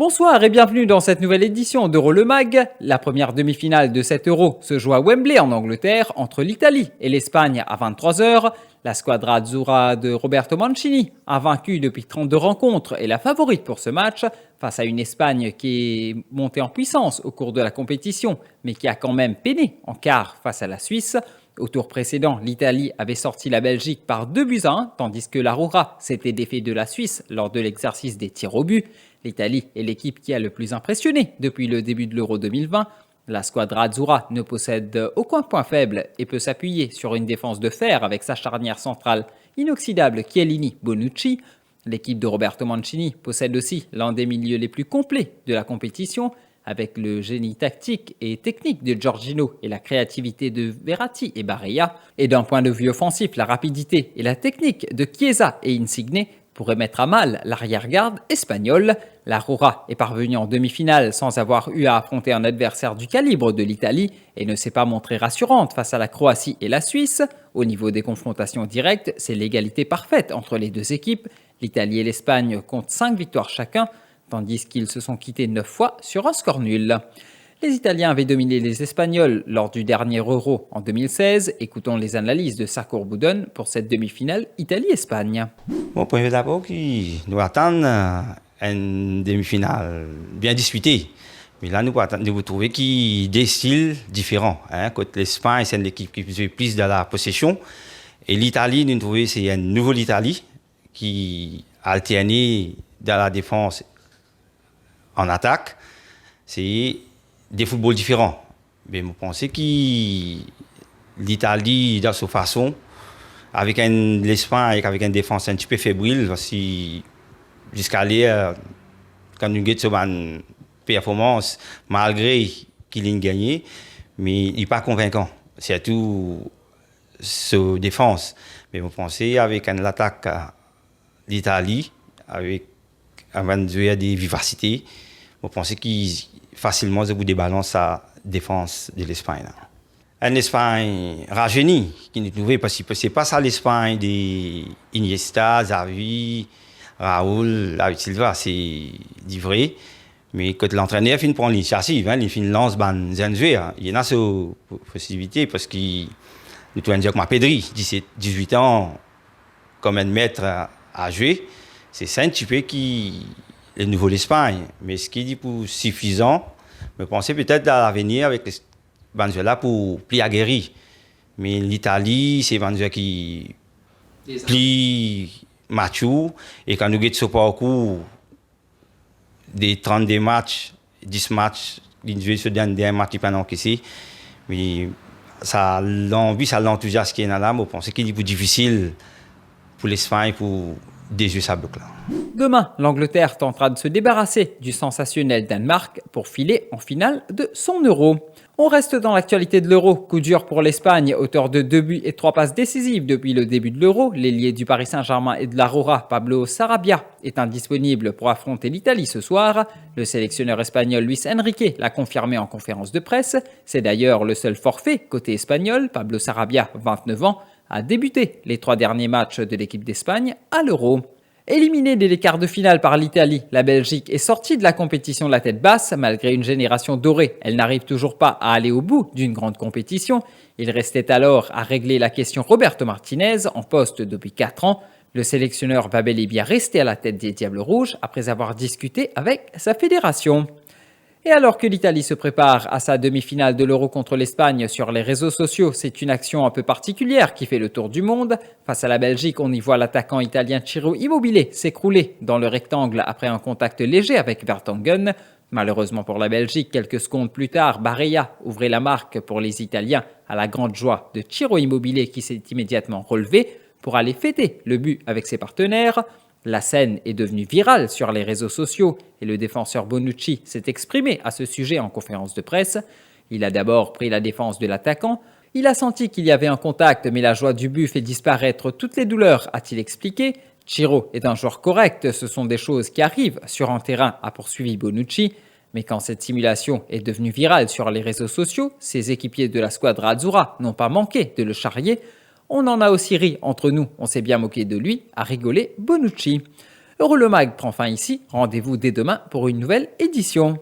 Bonsoir et bienvenue dans cette nouvelle édition d'Euro le Mag. La première demi-finale de cet Euro se joue à Wembley en Angleterre entre l'Italie et l'Espagne à 23h. La squadra azzurra de Roberto Mancini, invaincue depuis 32 rencontres, est la favorite pour ce match face à une Espagne qui est montée en puissance au cours de la compétition, mais qui a quand même peiné en quart face à la Suisse. Au tour précédent, l'Italie avait sorti la Belgique par 2-1, tandis que l'Aurora s'était défait de la Suisse lors de l'exercice des tirs au but. L'Italie est l'équipe qui a le plus impressionné depuis le début de l'Euro 2020. La squadra azzurra ne possède aucun point faible et peut s'appuyer sur une défense de fer avec sa charnière centrale inoxydable Chiellini-Bonucci. L'équipe de Roberto Mancini possède aussi l'un des milieux les plus complets de la compétition, avec le génie tactique et technique de Jorginho et la créativité de Verratti et Barella. Et d'un point de vue offensif, la rapidité et la technique de Chiesa et Insigne pourraient mettre à mal l'arrière-garde espagnole. La Roura est parvenue en demi-finale sans avoir eu à affronter un adversaire du calibre de l'Italie et ne s'est pas montrée rassurante face à la Croatie et la Suisse. Au niveau des confrontations directes, c'est l'égalité parfaite entre les deux équipes. L'Italie et l'Espagne comptent 5 victoires chacun, tandis qu'ils se sont quittés 9 fois sur un score nul. Les Italiens avaient dominé les Espagnols lors du dernier Euro en 2016. Écoutons les analyses de Sarko Boudon pour cette demi-finale Italie-Espagne. Bon, premier d'abord, qui nous attendent une demi-finale bien disputée. Mais là, nous attendons de vous trouver des styles différents. Côté l'Espagne, c'est une équipe qui fait plus de la possession. Et l'Italie, nous trouvons c'est une nouvelle Italie qui a alterné dans la défense en attaque. C'est des footballs différents. Mais je pense que l'Italie, dans sa façon, avec l'Espagne, avec une défense un petit peu fébrile, jusqu'à aller, quand nous avons une performance, malgré qu'il ait gagné, mais il n'est pas convaincant. C'est tout sa défense. Mais je pense qu'avec l'attaque d'Italie, avec des vivacités, je pense qu'il facilement vous débalance la défense de l'Espagne. Une Espagne rajeunie, qui nous trouvait, parce que ce n'est pas ça l'Espagne d'Iniesta, Xavi, Raúl, David Silva, c'est du vrai. Mais quand l'entraîneur finit prendre l'initiative, il finit lance ban joueurs, il y en a cette possibilité parce qu'il nous doit dire comme Pedri, 18 ans, comme un maître à jouer, c'est ça un petit peu qui le nouveau l'Espagne. Mais ce qui dit pour suffisant, je pensais peut-être à l'avenir avec Venezuela pour plus aguerri. Mais l'Italie, c'est Venezuela qui plus mature. Et quand nous avons ce parcours des 32 matchs, 10 matchs, ce dernier match qui pas encaissé, mais ça l'envie, ça l'enthousiasme qui est là, je pense qu'il est plus difficile pour l'Espagne pour déjouer sa boucle. Demain, l'Angleterre tentera de se débarrasser du sensationnel Danemark pour filer en finale de son Euro. On reste dans l'actualité de l'Euro. Coup dur pour l'Espagne, auteur de 2 buts et 3 passes décisives depuis le début de l'Euro. L'ailier du Paris Saint-Germain et de l'Aurora, Pablo Sarabia, est indisponible pour affronter l'Italie ce soir. Le sélectionneur espagnol Luis Enrique l'a confirmé en conférence de presse. C'est d'ailleurs le seul forfait côté espagnol. Pablo Sarabia, 29 ans, a débuté les 3 derniers matchs de l'équipe d'Espagne à l'Euro. Éliminée dès les quarts de finale par l'Italie, la Belgique est sortie de la compétition la tête basse. Malgré une génération dorée, elle n'arrive toujours pas à aller au bout d'une grande compétition. Il restait alors à régler la question Roberto Martinez, en poste depuis 4 ans. Le sélectionneur va bel et bien rester à la tête des Diables Rouges après avoir discuté avec sa fédération. Et alors que l'Italie se prépare à sa demi-finale de l'Euro contre l'Espagne sur les réseaux sociaux, c'est une action un peu particulière qui fait le tour du monde. Face à la Belgique, on y voit l'attaquant italien Ciro Immobile s'écrouler dans le rectangle après un contact léger avec Vertonghen. Malheureusement pour la Belgique, quelques secondes plus tard, Barella ouvrait la marque pour les Italiens à la grande joie de Ciro Immobile qui s'est immédiatement relevé pour aller fêter le but avec ses partenaires. La scène est devenue virale sur les réseaux sociaux et le défenseur Bonucci s'est exprimé à ce sujet en conférence de presse. Il a d'abord pris la défense de l'attaquant. Il a senti qu'il y avait un contact, mais la joie du but fait disparaître toutes les douleurs, a-t-il expliqué. Ciro est un joueur correct, ce sont des choses qui arrivent sur un terrain, a poursuivi Bonucci. Mais quand cette simulation est devenue virale sur les réseaux sociaux, ses équipiers de la squadra azzurra n'ont pas manqué de le charrier. On en a aussi ri entre nous, on s'est bien moqué de lui, a rigolé Bonucci. Eurolemag prend fin ici. Rendez-vous dès demain pour une nouvelle édition.